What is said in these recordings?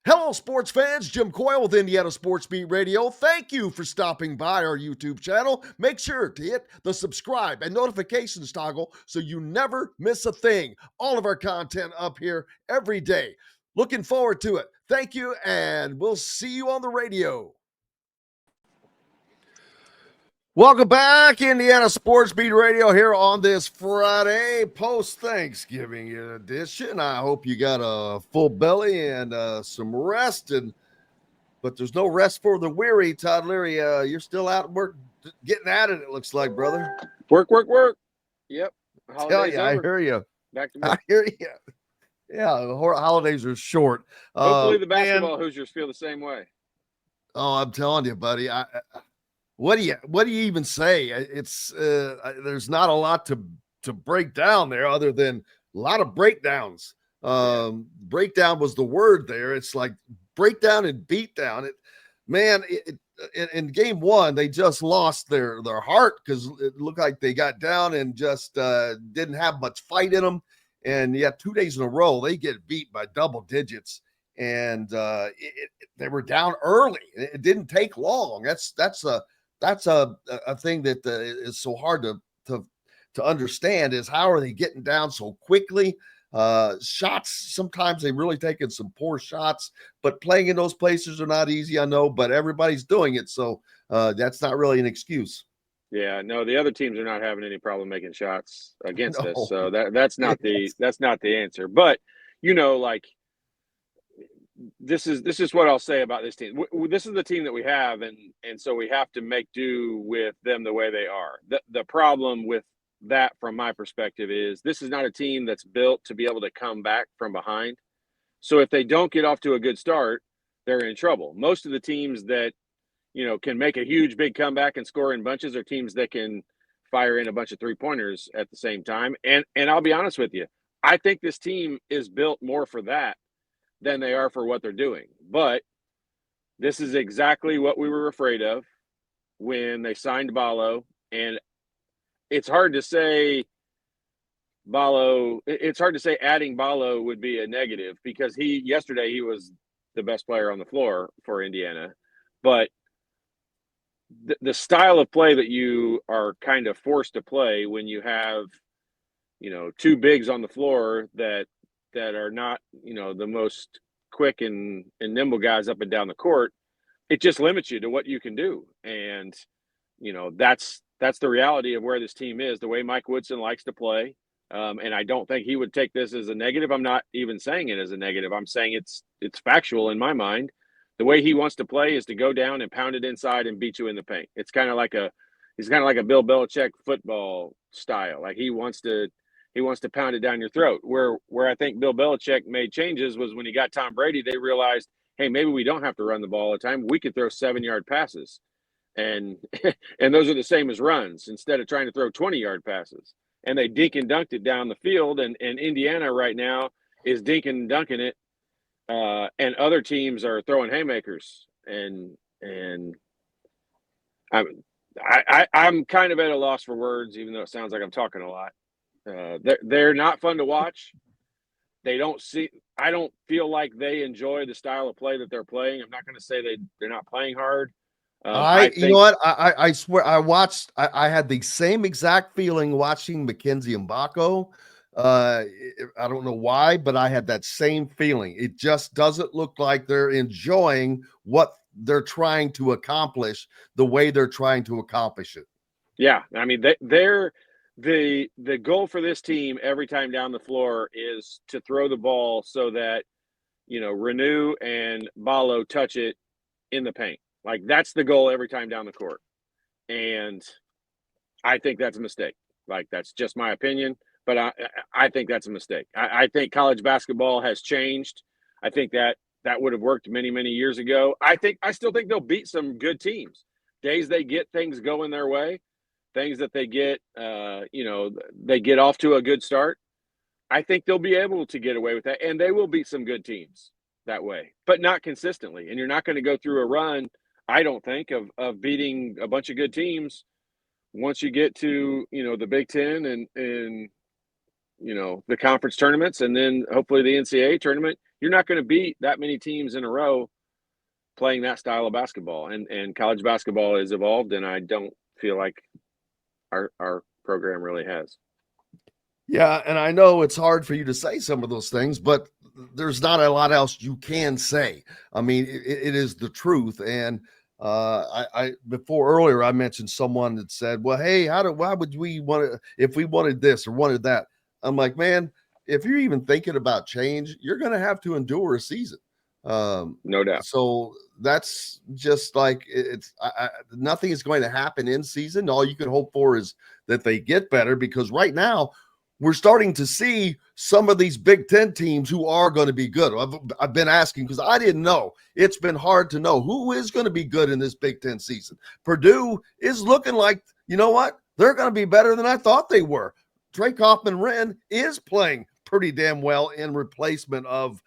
Hello, sports fans. Jim Coyle with Indiana Sports Beat Radio. Thank you for stopping by our YouTube channel. Make sure to hit the subscribe and notifications toggle so you never miss a thing. All of our content up here every day. Looking forward to it. Thank you, and we'll see you on the radio. Welcome back, Indiana Sports Beat Radio, here on this Friday post-Thanksgiving edition. I hope you got a full belly and some rest, but there's no rest for the weary. Todd Leary, you're still out at work getting at it, it looks like, brother. Work. Yep. Tell you, I hear you. Back to I hear you. Yeah, the holidays are short. Hopefully the basketball Hoosiers feel the same way. Oh, I'm telling you, buddy. What do you even say? It's there's not a lot to break down there other than a lot of breakdowns. Breakdown was the word there. It's like breakdown and beatdown. In game one, they just lost their heart because it looked like they got down and just didn't have much fight in them. And yeah, 2 days in a row, they get beat by double digits. And they were down early. It didn't take long. That's a thing that is so hard to understand is how are they getting down so quickly? Shots, sometimes they really taking some poor shots, but playing in those places are not easy, I know, but everybody's doing it. So that's not really an excuse. Yeah, no, the other teams are not having any problem making shots against us. So that's not the answer. But this is what I'll say about this team. This is the team that we have, and so we have to make do with them the way they are. The problem with that, from my perspective, is this is not a team that's built to be able to come back from behind. So if they don't get off to a good start, they're in trouble. Most of the teams that can make a huge big comeback and score in bunches are teams that can fire in a bunch of three-pointers at the same time. And I'll be honest with you, I think this team is built more for that than they are for what they're doing. But this is exactly what we were afraid of when they signed Ballo. And it's hard to say adding Ballo would be a negative because yesterday he was the best player on the floor for Indiana. But the style of play that you are kind of forced to play when you have, two bigs on the floor that are not, the most quick and nimble guys up and down the court, it just limits you to what you can do. And, that's the reality of where this team is, the way Mike Woodson likes to play. And I don't think he would take this as a negative. I'm not even saying it as a negative. I'm saying it's factual in my mind. The way he wants to play is to go down and pound it inside and beat you in the paint. It's kind of like he's kind of like a Bill Belichick football style. Like he wants to pound it down your throat. Where I think Bill Belichick made changes was when he got Tom Brady, they realized, hey, maybe we don't have to run the ball all the time. We could throw 7-yard passes. And those are the same as runs instead of trying to throw 20-yard passes. And they dink and dunked it down the field. And Indiana right now is dinking and dunking it. And other teams are throwing haymakers. And I'm kind of at a loss for words, even though it sounds like I'm talking a lot. They're not fun to watch. I don't feel like they enjoy the style of play that they're playing. I'm not going to say they're not playing hard. You know what? I swear I had the same exact feeling watching Mackenzie Mbako. I don't know why, but I had that same feeling. It just doesn't look like they're enjoying what they're trying to accomplish the way they're trying to accomplish it. Yeah. I mean, the goal for this team every time down the floor is to throw the ball so that, Renew and Ballo touch it in the paint. Like that's the goal every time down the court. And I think that's a mistake. Like that's just my opinion, but I think that's a mistake. I think college basketball has changed. I think that would have worked many, many years ago. I still think they'll beat some good teams. Days they get things going their way, things that they get, they get off to a good start. I think they'll be able to get away with that, and they will beat some good teams that way, but not consistently. And you're not going to go through a run, I don't think, of beating a bunch of good teams once you get to, the Big Ten and the conference tournaments, and then hopefully the NCAA tournament. you're not going to beat that many teams in a row playing that style of basketball. And college basketball has evolved, and I don't feel like our program really has. Yeah, and I know it's hard for you to say some of those things, but there's not a lot else you can say. I mean, it is the truth. And I before earlier I mentioned someone that said, "Well, hey, why would we want to if we wanted this or wanted that?" I'm like, man, if you're even thinking about change, you're going to have to endure a season. No doubt. So that's just like nothing is going to happen in season. All you can hope for is that they get better, because right now we're starting to see some of these Big Ten teams who are going to be good. I've been asking because I didn't know. It's been hard to know who is going to be good in this Big Ten season. Purdue is looking like, you know what? They're going to be better than I thought they were. Trey Kaufman-Renn is playing pretty damn well in replacement of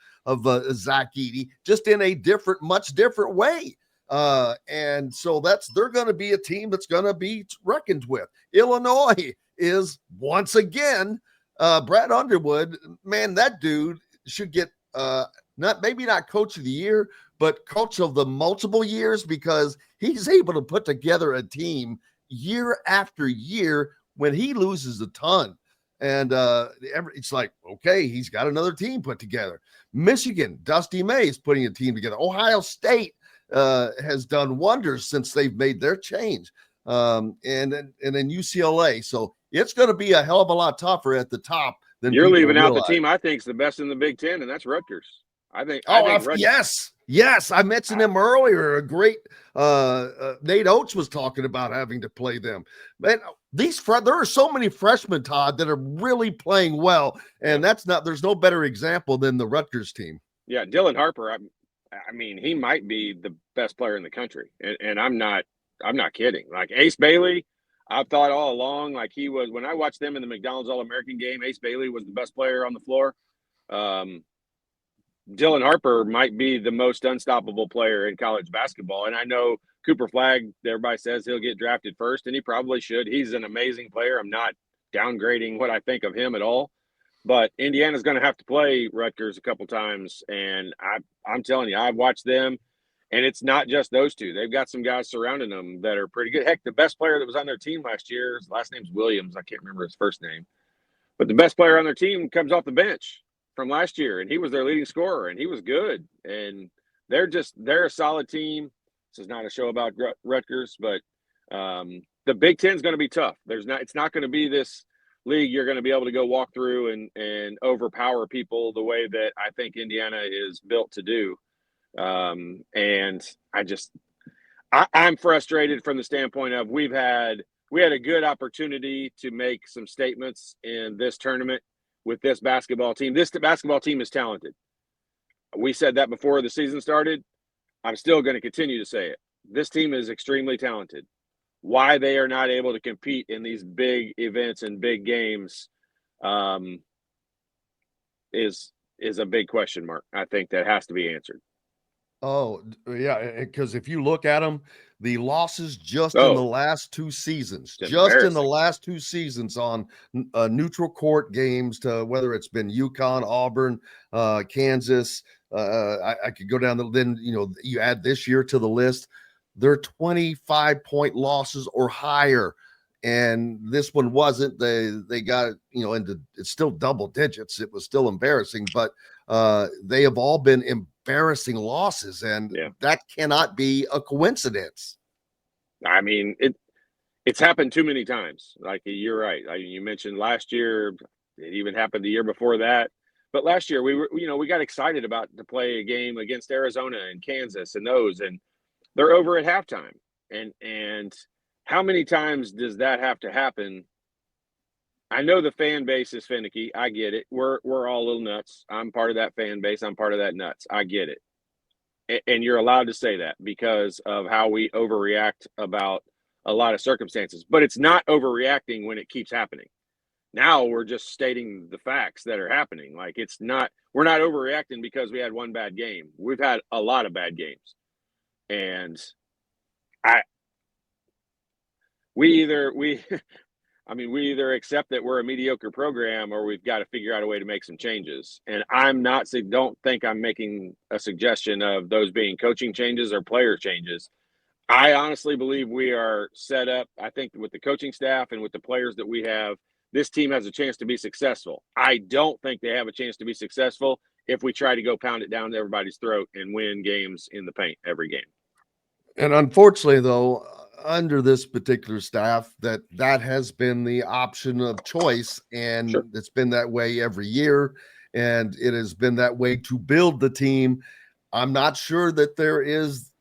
Zach Edey, just in a much different way. And so they're going to be a team that's going to be reckoned with. Illinois is once again Brad Underwood. Man, that dude should get not coach of the year, but coach of the multiple years, because he's able to put together a team year after year when he loses a ton. And it's like, okay, he's got another team put together. Michigan, Dusty May is putting a team together. Ohio State has done wonders since they've made their change. And then UCLA. So it's going to be a hell of a lot tougher at the top than you're leaving out realize. the team I think is the best in the Big Ten, and that's Rutgers. I think Rutgers. Yes. I mentioned him earlier. A great Nate Oates was talking about having to play them. Man, there are so many freshmen, Todd, that are really playing well, and there's no better example than the Rutgers team. Yeah, Dylan Harper. I mean, he might be the best player in the country, and I'm not kidding. Like Ace Bailey, I've thought all along, like he was, when I watched them in the McDonald's All-American game, Ace Bailey was the best player on the floor. Dylan Harper might be the most unstoppable player in college basketball. And I know Cooper Flagg, everybody says he'll get drafted first, and he probably should. He's an amazing player. I'm not downgrading what I think of him at all. But Indiana's going to have to play Rutgers a couple times. And I'm telling you, I've watched them, and it's not just those two. They've got some guys surrounding them that are pretty good. Heck, the best player that was on their team last year, his last name's Williams. I can't remember his first name. But the best player on their team comes off the bench from last year, and he was their leading scorer, and he was good. And they're a solid team. This is not a show about Rutgers, but the Big Ten is going to be tough. It's not going to be this league you're going to be able to go walk through and overpower people the way that I think Indiana is built to do. And I'm frustrated from the standpoint of we had a good opportunity to make some statements in this tournament with this basketball team. This basketball team is talented. We said that before the season started. I'm still going to continue to say it. This team is extremely talented. Why they are not able to compete in these big events and big games is a big question mark. I think that has to be answered. Oh, yeah, because if you look at them, the losses just in the last two seasons, on neutral court games, to whether it's been UConn, Auburn, Kansas, I could go down then, you add this year to the list, they're 25-point losses or higher. And this one wasn't. They got into, it's still double digits. It was still embarrassing, but they have all been embarrassing losses, and that cannot be a coincidence. I mean, it's happened too many times. Like, you're right. You mentioned last year, it even happened the year before that. But last year we got excited about to play a game against Arizona and Kansas and those, and they're over at halftime. And how many times does that have to happen? I know the fan base is finicky. I get it. We're all a little nuts. I'm part of that fan base. I'm part of that nuts. I get it. And you're allowed to say that because of how we overreact about a lot of circumstances. But it's not overreacting when it keeps happening. Now we're just stating the facts that are happening. Like, we're not overreacting because we had one bad game. We've had a lot of bad games. And I mean, we either accept that we're a mediocre program or we've got to figure out a way to make some changes. And I'm not saying, don't think I'm making a suggestion of those being coaching changes or player changes. I honestly believe we are set up. I think with the coaching staff and with the players that we have, this team has a chance to be successful. I don't think they have a chance to be successful if we try to go pound it down everybody's throat and win games in the paint every game. And unfortunately, though, under this particular staff, that has been the option of choice, and Sure. it's been that way every year, and it has been that way to build the team. I'm not sure that there is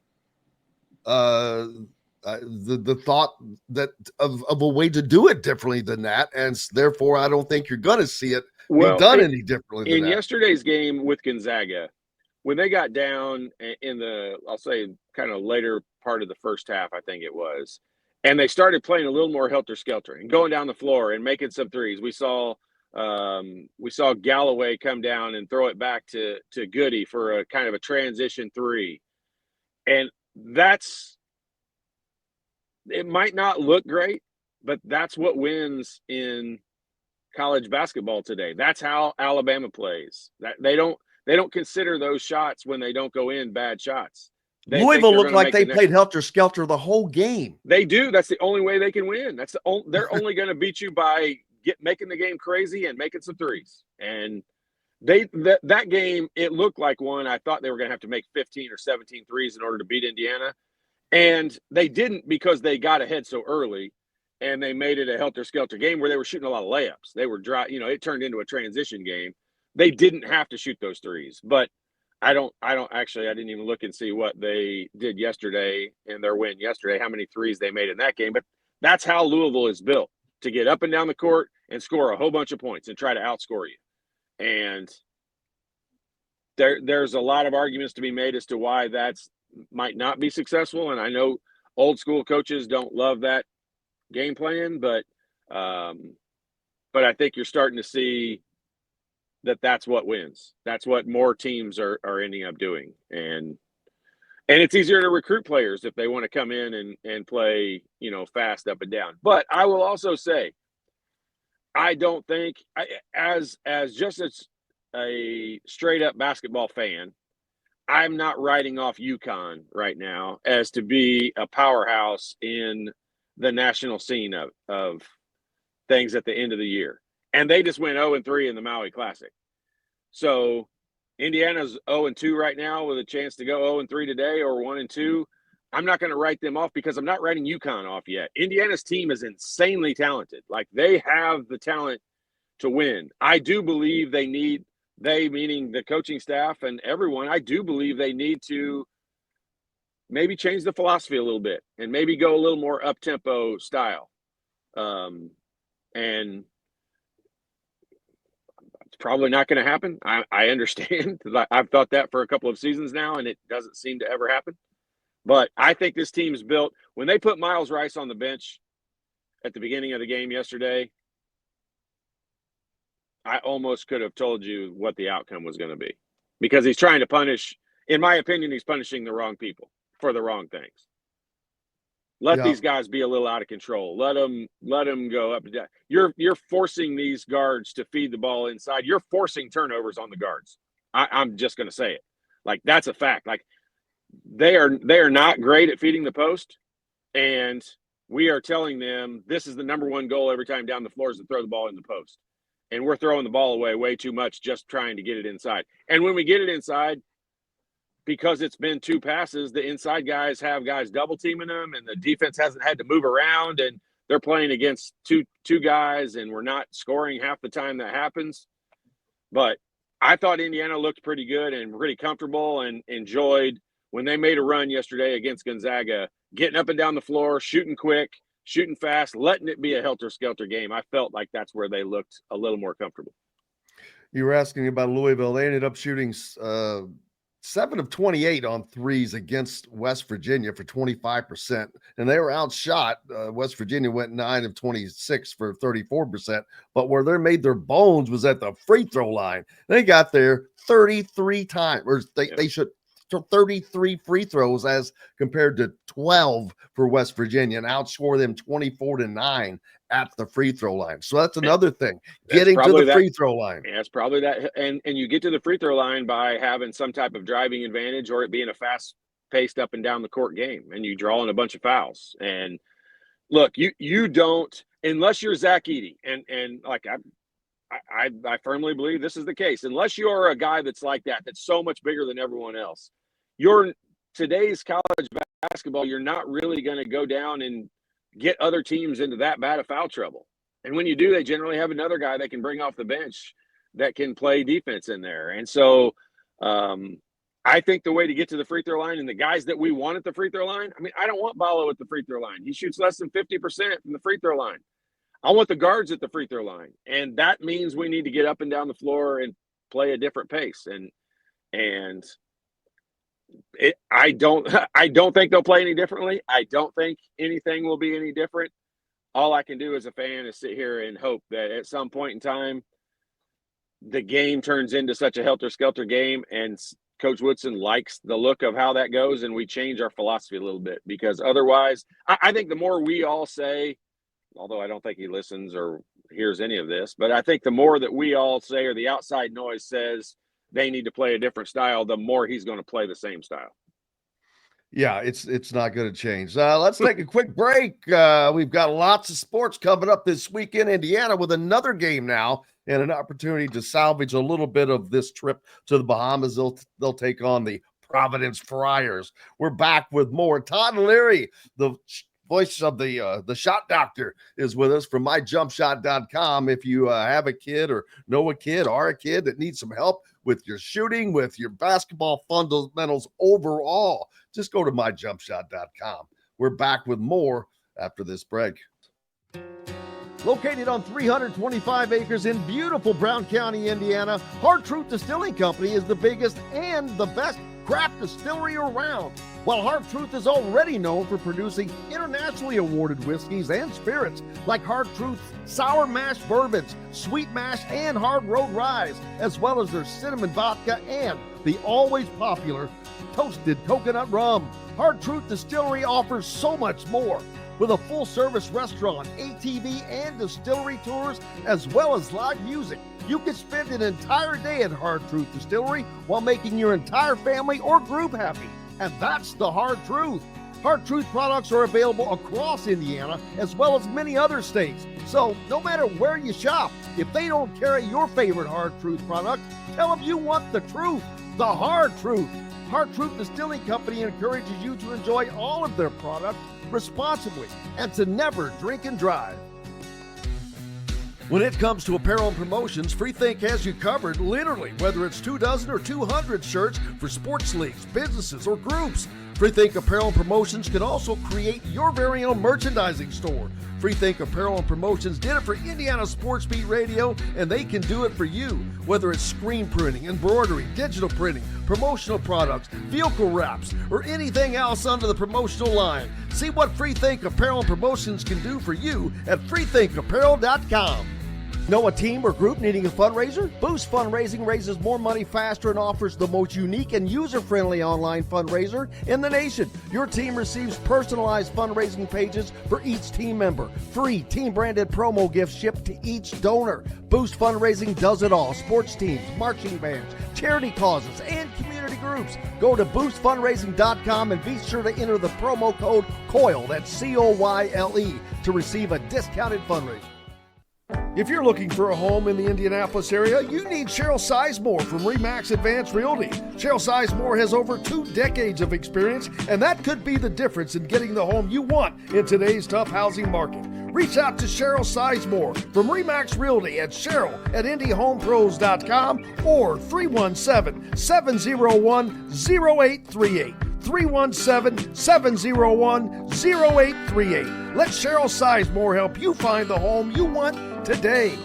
the thought that of a way to do it differently than that, and therefore I don't think you're going to see it be done any differently than in that. Yesterday's game with Gonzaga, when they got down in the, I'll say, kind of later part of the first half, I think it was, and they started playing a little more helter-skelter and going down the floor and making some threes. We saw Galloway come down and throw it back to Goody for a kind of a transition three. And it might not look great, but that's what wins in college basketball today. That's how Alabama plays. That they don't consider those shots when they don't go in bad shots. Louisville looked like they played helter-skelter the whole game. They do. That's the only way they can win. They're only going to beat you by making the game crazy and making some threes. And that game, it looked like one. I thought they were going to have to make 15 or 17 threes in order to beat Indiana. And they didn't, because they got ahead so early and they made it a helter-skelter game where they were shooting a lot of layups. They were dry. It turned into a transition game. They didn't have to shoot those threes. But I didn't even look and see what they did yesterday in their win yesterday, how many threes they made in that game. But that's how Louisville is built, to get up and down the court and score a whole bunch of points and try to outscore you. And there's a lot of arguments to be made as to why that's might not be successful. And I know old school coaches don't love that game plan, but I think you're starting to see that's what wins. That's what more teams are ending up doing. And it's easier to recruit players if they want to come in and play, fast up and down. But I will also say, I don't think, as just as a straight up basketball fan, I'm not writing off UConn right now as to be a powerhouse in the national scene of things at the end of the year. And they just went 0-3 in the Maui Classic. So Indiana's 0-2 right now with a chance to go 0-3 today or 1-2. I'm not going to write them off because I'm not writing UConn off yet. Indiana's team is insanely talented. Like, they have the talent to win. I do believe they, meaning the coaching staff and everyone, I do believe they need to maybe change the philosophy a little bit and maybe go a little more up-tempo style. And it's probably not going to happen. I understand. I've thought that for a couple of seasons now, and it doesn't seem to ever happen. But I think this team is built. When they put Miles Rice on the bench at the beginning of the game yesterday, I almost could have told you what the outcome was going to be, because he's trying to punish, in my opinion, he's punishing the wrong people for the wrong things. Let these guys be a little out of control. Let them go up and down. You're forcing these guards to feed the ball inside. You're forcing turnovers on the guards. I'm just going to say it. Like, that's a fact. Like, they are not great at feeding the post, and we are telling them this is the number one goal every time down the floor is to throw the ball in the post. And we're throwing the ball away way too much just trying to get it inside. And when we get it inside, because it's been two passes, the inside guys have guys double teaming them, and the defense hasn't had to move around, and they're playing against two guys, and we're not scoring half the time that happens. But I thought Indiana looked pretty good and pretty comfortable, and enjoyed when they made a run yesterday against Gonzaga, getting up and down the floor, shooting quick, shooting fast, letting it be a helter-skelter game. I felt like that's where they looked a little more comfortable. You were asking about Louisville. They ended up shooting 7 of 28 on threes against West Virginia for 25%. And they were outshot. West Virginia went 9 of 26 for 34%. But where they made their bones was at the free throw line. They got there 33 times, or they should 33 free throws as compared to 12 for West Virginia, and outscore them 24-9 at the free throw line. So that's another thing, getting to the free throw line. Yeah, it's probably that. And you get to the free throw line by having some type of driving advantage, or it being a fast-paced up and down the court game, and you draw in a bunch of fouls. And look, you don't, unless you're Zach Edey, and like I firmly believe this is the case. Unless you're a guy that's like that, that's so much bigger than everyone else, today's college basketball, you're not really going to go down and get other teams into that bad of foul trouble. And when you do, they generally have another guy that can bring off the bench that can play defense in there. And so I think the way to get to the free throw line, and the guys that we want at the free throw line, I mean, I don't want Ballo at the free throw line. He shoots less than 50% from the free throw line. I want the guards at the free throw line. And that means we need to get up and down the floor and play a different pace. I don't think they'll play any differently. I don't think anything will be any different. All I can do as a fan is sit here and hope that at some point in time, the game turns into such a helter-skelter game, and Coach Woodson likes the look of how that goes, and we change our philosophy a little bit. Because otherwise, I think the more we all say, although I don't think he listens or hears any of this, but I think the more that we all say, or the outside noise says, they need to play a different style, the more he's going to play the same style. Yeah, it's not going to change. Let's take a quick break. We've got lots of sports coming up this week in Indiana with another game now and an opportunity to salvage a little bit of this trip to the Bahamas. They'll take on the Providence Friars. We're back with more. Todd Leary, the voice of the shot doctor, is with us from myjumpshot.com. If you have a kid or know a kid or a kid that needs some help with your shooting, with your basketball fundamentals overall, just go to myjumpshot.com. We're back with more after this break. Located on 325 acres in beautiful Brown County, Indiana, Hard Truth Distilling Company is the biggest and the best craft distillery around. While Hard Truth is already known for producing internationally awarded whiskeys and spirits like Hard Truth's Sour Mash Bourbons, Sweet Mash, and Hard Road Rye, as well as their cinnamon vodka and the always popular Toasted Coconut Rum. Hard Truth Distillery offers so much more. With a full-service restaurant, ATV, and distillery tours, as well as live music, you can spend an entire day at Hard Truth Distillery while making your entire family or group happy. And that's the Hard Truth. Hard Truth products are available across Indiana, as well as many other states. So no matter where you shop, if they don't carry your favorite Hard Truth product, tell them you want the truth, the Hard Truth. Hard Truth Distilling Company encourages you to enjoy all of their products responsibly and to never drink and drive. When it comes to apparel and promotions, Freethink has you covered, literally, whether it's 24 or 200 shirts for sports leagues, businesses, or groups. Freethink Apparel and Promotions can also create your very own merchandising store. Freethink Apparel and Promotions did it for Indiana Sports Beat Radio, and they can do it for you. Whether it's screen printing, embroidery, digital printing, promotional products, vehicle wraps, or anything else under the promotional line. See what Freethink Apparel and Promotions can do for you at freethinkapparel.com. Know a team or group needing a fundraiser? Boost Fundraising raises more money faster and offers the most unique and user-friendly online fundraiser in the nation. Your team receives personalized fundraising pages for each team member. Free team-branded promo gifts shipped to each donor. Boost Fundraising does it all. Sports teams, marching bands, charity causes, and community groups. Go to boostfundraising.com and be sure to enter the promo code COYLE, that's C-O-Y-L-E, to receive a discounted fundraiser. If you're looking for a home in the Indianapolis area, you need Cheryl Sizemore from RE/MAX Advanced Realty. Cheryl Sizemore has over 2 decades of experience, and that could be the difference in getting the home you want in today's tough housing market. Reach out to Cheryl Sizemore from RE/MAX Realty at Cheryl@IndyHomePros.com or 317-701-0838. 317-701-0838. Let Cheryl Sizemore help you find the home you want today.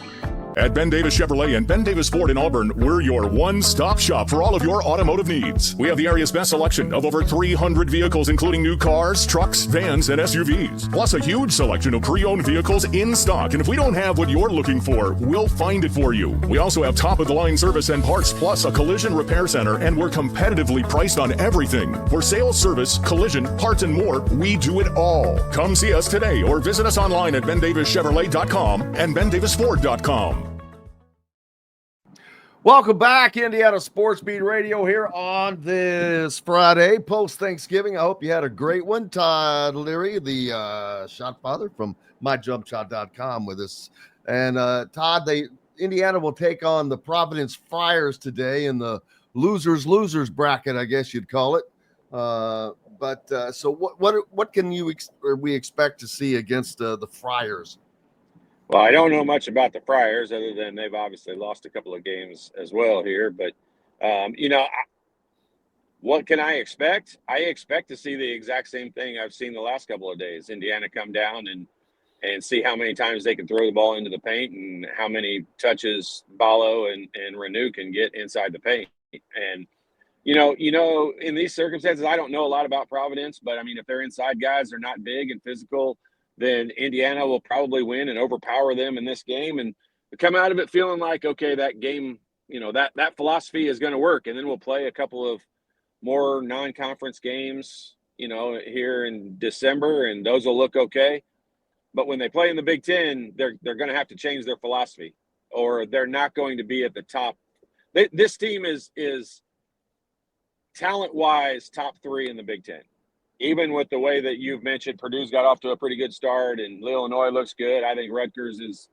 At Ben Davis Chevrolet and Ben Davis Ford in Auburn, we're your one-stop shop for all of your automotive needs. We have the area's best selection of over 300 vehicles, including new cars, trucks, vans, and SUVs. Plus a huge selection of pre-owned vehicles in stock. And if we don't have what you're looking for, we'll find it for you. We also have top-of-the-line service and parts, plus a collision repair center, and we're competitively priced on everything. For sales, service, collision, parts, and more, we do it all. Come see us today or visit us online at bendavischevrolet.com and bendavisford.com. Welcome back, Indiana Sports Beat Radio here on this Friday, post-Thanksgiving. I hope you had a great one. Todd Leary, the shot father from myjumpshot.com with us. And Todd, Indiana will take on the Providence Friars today in the losers bracket, I guess you'd call it. So what can we expect to see against the Friars? Well, I don't know much about the Friars other than they've obviously lost a couple of games as well here. But, what can I expect? I expect to see the exact same thing I've seen the last couple of days. Indiana come down and see how many times they can throw the ball into the paint and how many touches Ballo and Renew can get inside the paint. And, in these circumstances, I don't know a lot about Providence, but, I mean, if they're inside guys, they're not big and physical, then Indiana will probably win and overpower them in this game and come out of it feeling like, okay, that game, that philosophy is going to work. And then we'll play a couple of more non-conference games, here in December, and those will look okay. But when they play in the Big Ten, they're going to have to change their philosophy, or they're not going to be at the top. This team is talent-wise top 3 in the Big Ten. Even with the way that you've mentioned, Purdue's got off to a pretty good start, and Illinois looks good. I think Rutgers is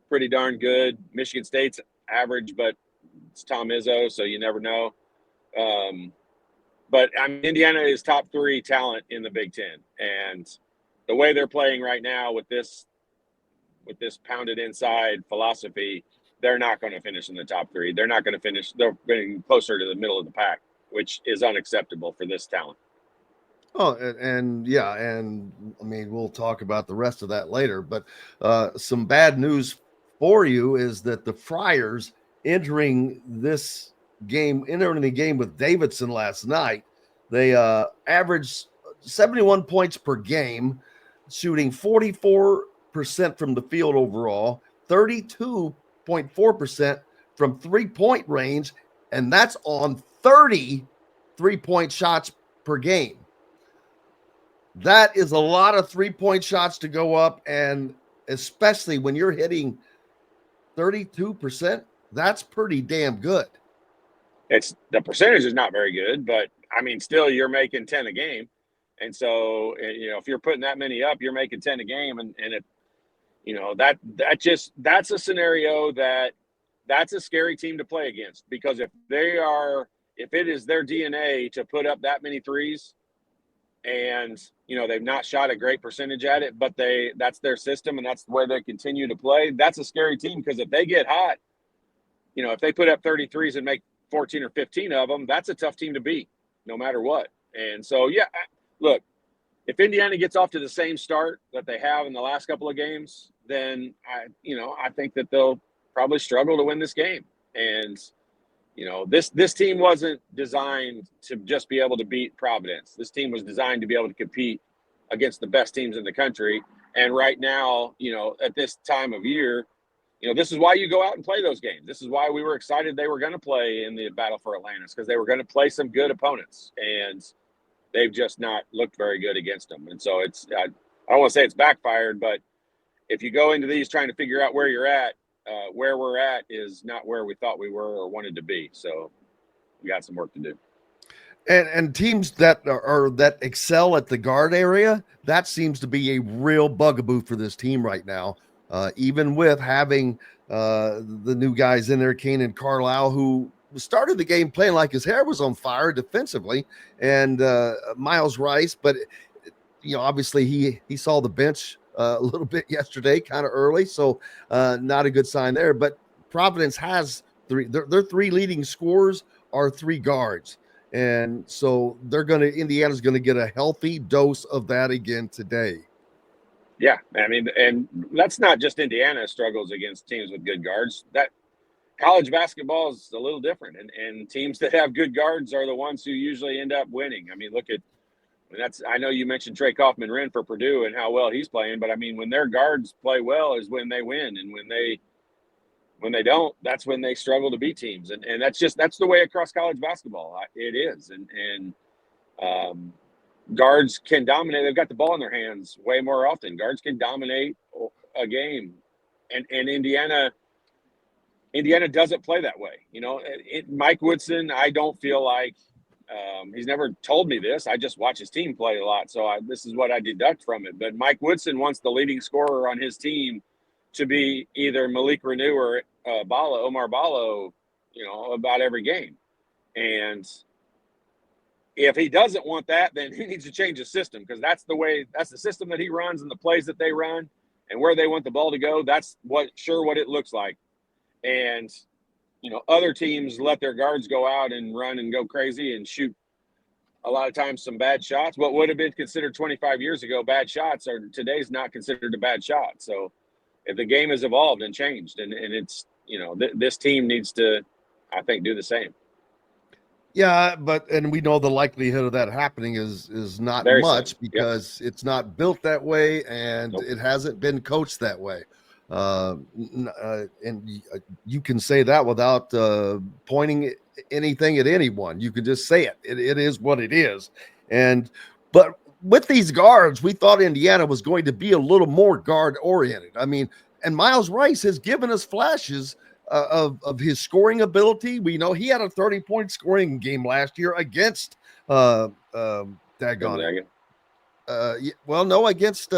pretty darn good. Michigan State's average, but it's Tom Izzo, so you never know. But Indiana is top 3 talent in the Big Ten, and the way they're playing right now with this pounded inside philosophy, they're not going to finish in the top 3. They're not going to finish. They're getting closer to the middle of the pack, which is unacceptable for this talent. Oh, and I mean, we'll talk about the rest of that later, but some bad news for you is that the Friars entering the game with Davidson last night, they averaged 71 points per game, shooting 44% from the field overall, 32.4% from three-point range, and that's on 30 three-point shots per game. That is a lot of three-point shots to go up, and especially when you're hitting 32%, that's pretty damn good. The percentage is not very good, but I mean, still you're making 10 a game. And so, if you're putting that many up, you're making 10 a game. And that's a scenario that's a scary team to play against, because if it is their DNA to put up that many threes, and they've not shot a great percentage at it, but that's their system and that's the way they continue to play, that's a scary team, because if they get hot, if they put up 33s and make 14 or 15 of them, that's a tough team to beat no matter what. And so, look, if Indiana gets off to the same start that they have in the last couple of games, then I think that they'll probably struggle to win this game. And this team wasn't designed to just be able to beat Providence. This team was designed to be able to compete against the best teams in the country. And right now, at this time of year, this is why you go out and play those games. This is why we were excited they were going to play in the Battle for Atlantis, because they were going to play some good opponents, and they've just not looked very good against them. And so I don't want to say it's backfired, but if you go into these trying to figure out where you're at, where we're at is not where we thought we were or wanted to be. So we got some work to do. And teams that excel at the guard area, that seems to be a real bugaboo for this team right now. Even with having the new guys in there, Kanan Carlisle, who started the game playing like his hair was on fire defensively, and Miles Rice, but obviously he saw the bench a little bit yesterday, kind of early, so not a good sign there. But Providence has their 3 leading scorers are 3 guards, and so Indiana's going to get a healthy dose of that again today. Yeah, I mean, and that's not just Indiana struggles against teams with good guards. That college basketball is a little different, and teams that have good guards are the ones who usually end up winning. I mean, look at I know you mentioned Trey Kaufman-Renn for Purdue and how well he's playing, but I mean, when their guards play well is when they win, and when they don't, that's when they struggle to beat teams, and that's the way across college basketball. It is, and guards can dominate. They've got the ball in their hands way more often. Guards can dominate a game, and Indiana doesn't play that way. You know, Mike Woodson, I don't feel like he's never told me this. I just watch his team play a lot, so this is what I deduct from it. But Mike Woodson wants the leading scorer on his team to be either Malik Renew or Omar Ballo, you know, about every game. And if he doesn't want that, then he needs to change his system, because that's the system that he runs and the plays that they run and where they want the ball to go. That's what it looks like. And, you know, other teams let their guards go out and run and go crazy and shoot a lot of times some bad shots. What would have been considered 25 years ago bad shots are today's not considered a bad shot. So if the game has evolved and changed, and it's, you know, this team needs to, I think, do the same. Yeah, and we know the likelihood of that happening is not Very much slim. because it's not built that way, and Nope. it hasn't been coached that way. And you can say that without pointing anything at anyone. You can just say it. It is what it is. But with these guards, we thought Indiana was going to be a little more guard oriented. I mean, and Miles Rice has given us flashes of his scoring ability. We know he had a 30-point scoring game last year against Daggone. Against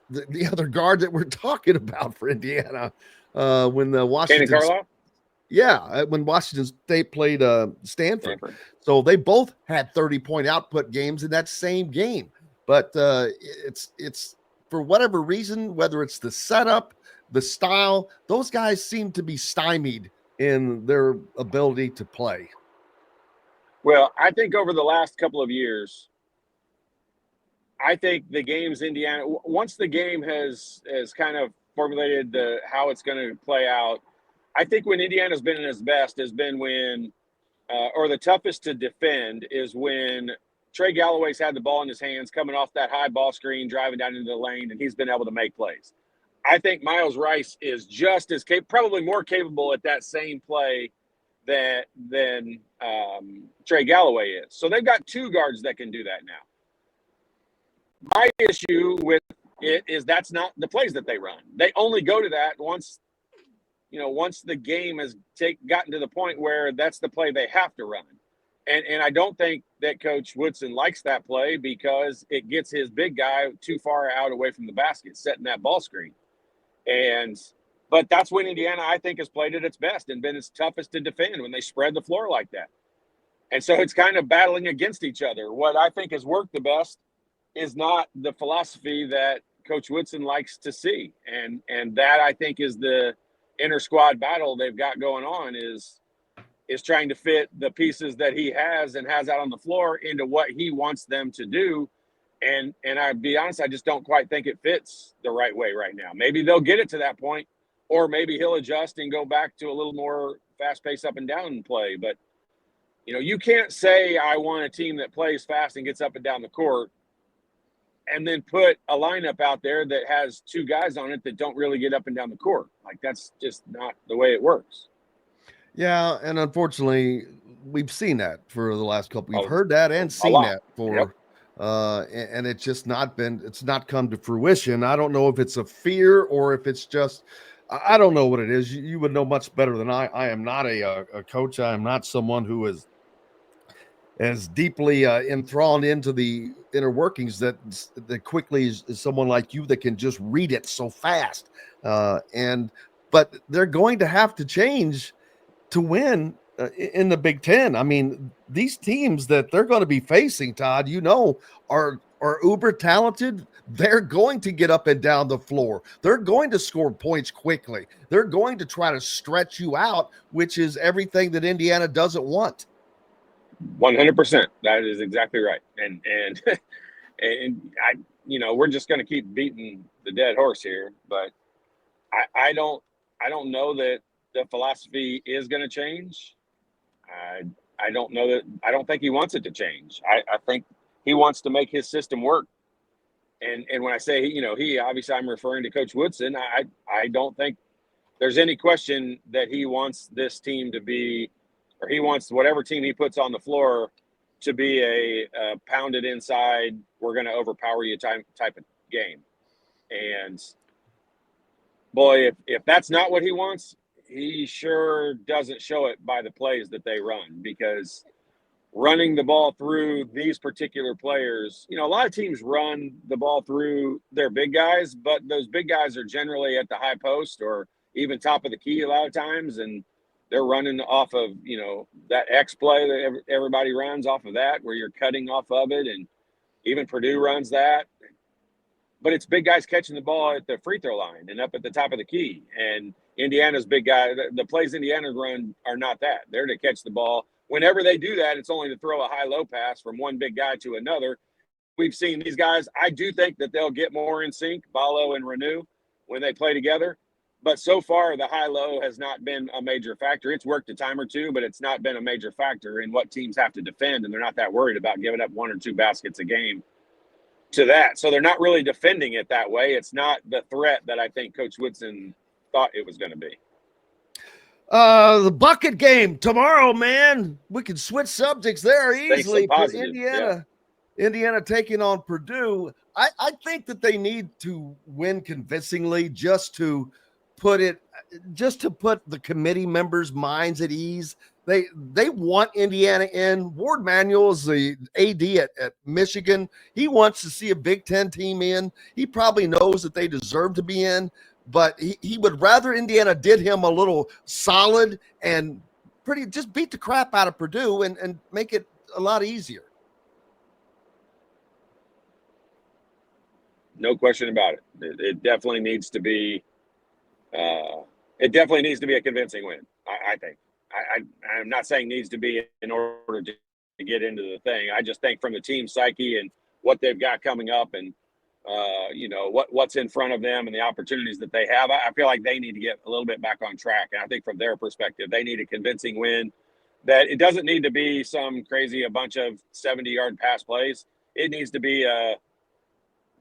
the other guard that we're talking about for Indiana when the Washington Carlisle? Yeah, when Washington State played Stanford. So they both had 30-point output games in that same game. But it's for whatever reason, whether it's the setup, the style, those guys seem to be stymied in their ability to play. Well, I think over the last couple of years, I think the games Indiana, once the game has kind of formulated how it's going to play out, I think when Indiana's been at its best has been when, or the toughest to defend is when Trey Galloway's had the ball in his hands, coming off that high ball screen, driving down into the lane, and he's been able to make plays. I think Miles Rice is just as probably more capable at that same play than Trey Galloway is. So they've got two guards that can do that now. My issue with it is that's not the plays that they run. They only go to that once the game has gotten to the point where that's the play they have to run. And I don't think that Coach Woodson likes that play because it gets his big guy too far out away from the basket, setting that ball screen. But that's when Indiana, I think, has played at its best and been its toughest to defend, when they spread the floor like that. And so it's kind of battling against each other. What I think has worked the best is not the philosophy that Coach Woodson likes to see. And that, I think, is the inter squad battle they've got going on, is trying to fit the pieces that he has out on the floor into what he wants them to do. And I'll be honest, I just don't quite think it fits the right way right now. Maybe they'll get it to that point, or maybe he'll adjust and go back to a little more fast pace up and down play. But, you know, you can't say I want a team that plays fast and gets up and down the court and then put a lineup out there that has two guys on it that don't really get up and down the court. Like, that's just not the way it works. Yeah, and unfortunately, we've seen that for the last couple. We've heard that and seen that for, and it's just it's not come to fruition. I don't know if it's a fear or if it's just, I don't know what it is. You would know much better than I. I am not a coach. I am not someone who is as deeply enthralled into the inner workings that quickly is someone like you that can just read it so fast. But they're going to have to change to win in the Big Ten. I mean, these teams that they're going to be facing, Todd, are uber talented. They're going to get up and down the floor. They're going to score points quickly. They're going to try to stretch you out, which is everything that Indiana doesn't want. 100%. That is exactly right. And we're just going to keep beating the dead horse here, but I don't know that the philosophy is going to change. I don't know that. I don't think he wants it to change. I think he wants to make his system work. And when I say he obviously I'm referring to Coach Woodson. I don't think there's any question that he wants this team to be, or he wants whatever team he puts on the floor to be a pounded inside, we're going to overpower you type of game. And boy, if that's not what he wants, he sure doesn't show it by the plays that they run, because running the ball through these particular players, a lot of teams run the ball through their big guys, but those big guys are generally at the high post or even top of the key a lot of times, and they're running off of, that X play that everybody runs off of that, where you're cutting off of it, and even Purdue runs that. But it's big guys catching the ball at the free throw line and up at the top of the key. And Indiana's big guy, the plays Indiana run are not that. They're to catch the ball. Whenever they do that, it's only to throw a high-low pass from one big guy to another. We've seen these guys. I do think that they'll get more in sync, Ballo and Renew, when they play together. But so far, the high-low has not been a major factor. It's worked a time or two, but it's not been a major factor in what teams have to defend, and they're not that worried about giving up 1 or 2 baskets a game to that. So they're not really defending it that way. It's not the threat that I think Coach Woodson thought it was going to be. The bucket game tomorrow, man. We can switch subjects there easily. Indiana. Yeah. Indiana taking on Purdue. I think that they need to win convincingly just to put the committee members' minds at ease. They want Indiana in. Ward Manuel is the AD at Michigan. He wants to see a Big Ten team in. He probably knows that they deserve to be in, but he would rather Indiana did him a little solid and just beat the crap out of Purdue and make it a lot easier. No question about it. It definitely needs to be. It definitely needs to be a convincing win. I think. I'm not saying needs to be in order to get into the thing. I just think from the team psyche and what they've got coming up, and what's in front of them and the opportunities that they have, I feel like they need to get a little bit back on track. And I think from their perspective, they need a convincing win. That it doesn't need to be some crazy a bunch of 70-yard pass plays. It needs to be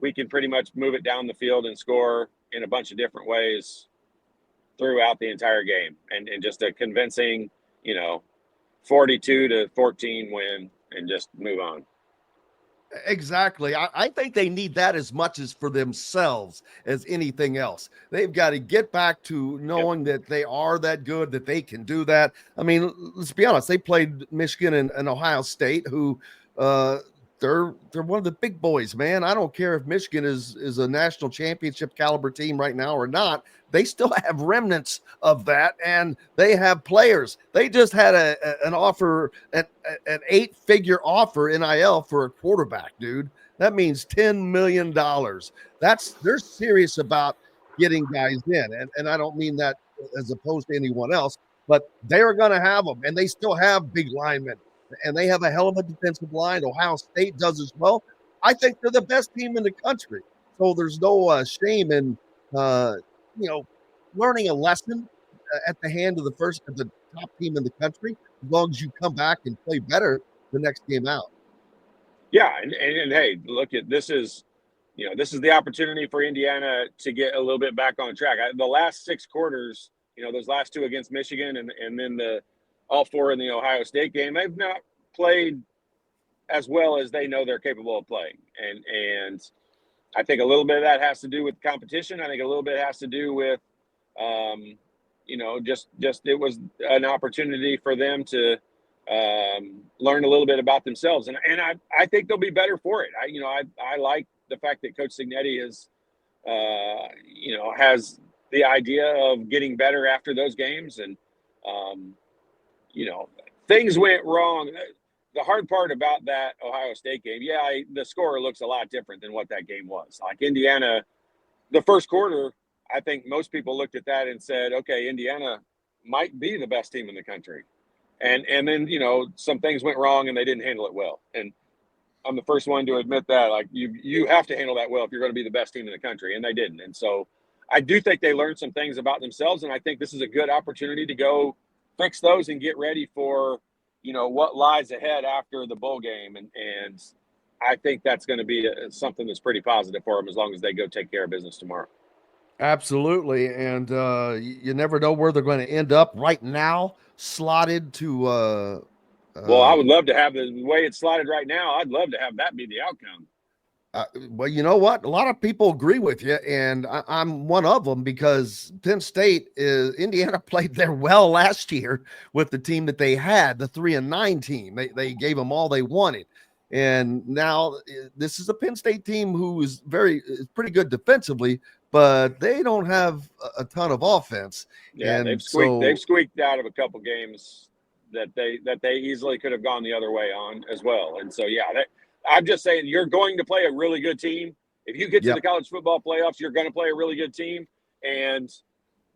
we can pretty much move it down the field and score in a bunch of different ways throughout the entire game, and just a convincing, 42-14 win, and just move on. Exactly. I think they need that as much as for themselves as anything else. They've got to get back to knowing that they are that good, that they can do that. I mean, let's be honest. They played Michigan and Ohio State, who they're one of the big boys, man. I don't care if Michigan is a national championship caliber team right now or not. They still have remnants of that, and they have players. They just had an offer, an 8-figure offer NIL for a quarterback, dude. That means $10 million. They're serious about getting guys in, and I don't mean that as opposed to anyone else, but they're going to have them, and they still have big linemen. And they have a hell of a defensive line. Ohio State does as well. I think they're the best team in the country. So there's no shame in, learning a lesson at the hand of the top team in the country, as long as you come back and play better the next game out. Yeah. And hey, look at this is the opportunity for Indiana to get a little bit back on track. The last 6 quarters, those last 2 against Michigan and then all 4 in the Ohio State game, they've not played as well as they know they're capable of playing. And I think a little bit of that has to do with competition. I think a little bit has to do with, just it was an opportunity for them to learn a little bit about themselves. And I think they'll be better for it. I like the fact that Coach Cignetti has the idea of getting better after those games. And, things went wrong. The hard part about that Ohio State game, the score looks a lot different than what that game was. Like Indiana, the first quarter, I think most people looked at that and said, okay, Indiana might be the best team in the country. And then, some things went wrong and they didn't handle it well. And I'm the first one to admit that. Like you have to handle that well if you're going to be the best team in the country, and they didn't. And so I do think they learned some things about themselves, and I think this is a good opportunity to go fix those and get ready for, what lies ahead after the bowl game. And I think that's going to be something that's pretty positive for them as long as they go take care of business tomorrow. Absolutely. And you never know where they're going to end up right now, slotted to well, I would love to have the way it's slotted right now. I'd love to have that be the outcome. Well, you know what? A lot of people agree with you, and I'm one of them because Penn State Indiana played there well last year with the team that they had, the 3-9 team. They gave them all they wanted, and now this is a Penn State team who is pretty good defensively, but they don't have a ton of offense. Yeah, and they've squeaked out of a couple games that they easily could have gone the other way on as well. And so, yeah, I'm just saying you're going to play a really good team. If you get to the college football playoffs, you're going to play a really good team. And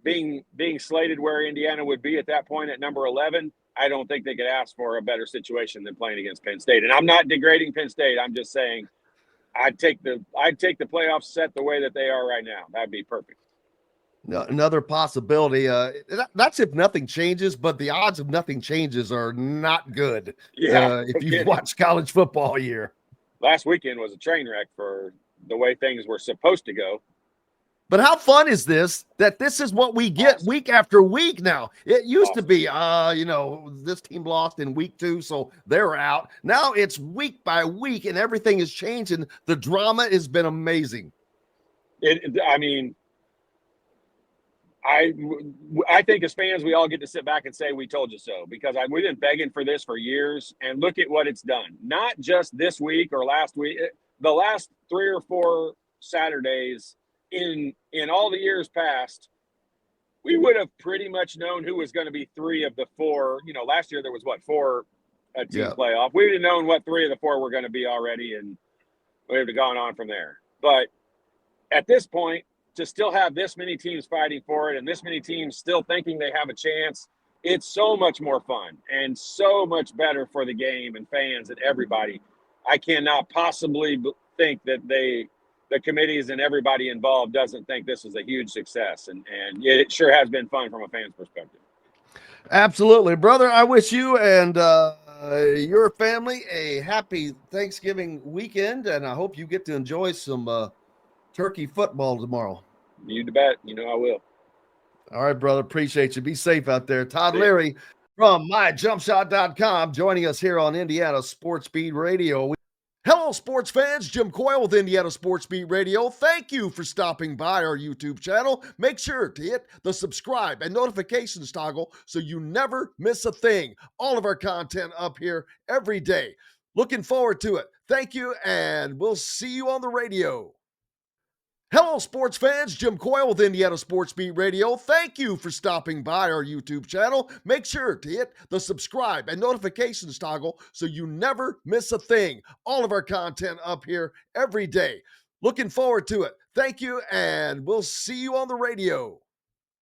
being slated where Indiana would be at that point at number 11, I don't think they could ask for a better situation than playing against Penn State. And I'm not degrading Penn State. I'm just saying I'd take the playoffs set the way that they are right now. That'd be perfect. Another possibility. That's if nothing changes, but the odds of nothing changes are not good. Yeah, if you've watched college football all year. Last weekend was a train wreck for the way things were supposed to go. But how fun is this? That this is what we get week after week now. It used to be, this team lost in week 2, so they're out. Now it's week by week, and everything is changing. The drama has been amazing. I think as fans, we all get to sit back and say, we told you so, because we've been begging for this for years, and look at what it's done. Not just this week or last week, the last 3 or 4 Saturdays in all the years past, we would have pretty much known who was going to be 3 of the 4. Last year there was 4 team playoff. We would have known what 3 of the 4 were going to be already, and we would have gone on from there. But at this point, to still have this many teams fighting for it and this many teams still thinking they have a chance, it's so much more fun and so much better for the game and fans and everybody. I cannot possibly think that the committees and everybody involved doesn't think this is a huge success. And it sure has been fun from a fan's perspective. Absolutely, brother. I wish you and your family a happy Thanksgiving weekend, and I hope you get to enjoy some turkey football tomorrow. You bet. I will. All right, brother. Appreciate you. Be safe out there. Todd Leary from myjumpshot.com joining us here on Indiana Sports Beat Radio. Hello, sports fans. Jim Coyle with Indiana Sports Beat Radio. Thank you for stopping by our YouTube channel. Make sure to hit the subscribe and notifications toggle so you never miss a thing. All of our content up here every day. Looking forward to it. Thank you, and we'll see you on the radio. Hello, sports fans. Jim Coyle with Indiana Sports Beat Radio. Thank you for stopping by our YouTube channel. Make sure to hit the subscribe and notifications toggle so you never miss a thing. All of our content up here every day. Looking forward to it. Thank you, and we'll see you on the radio.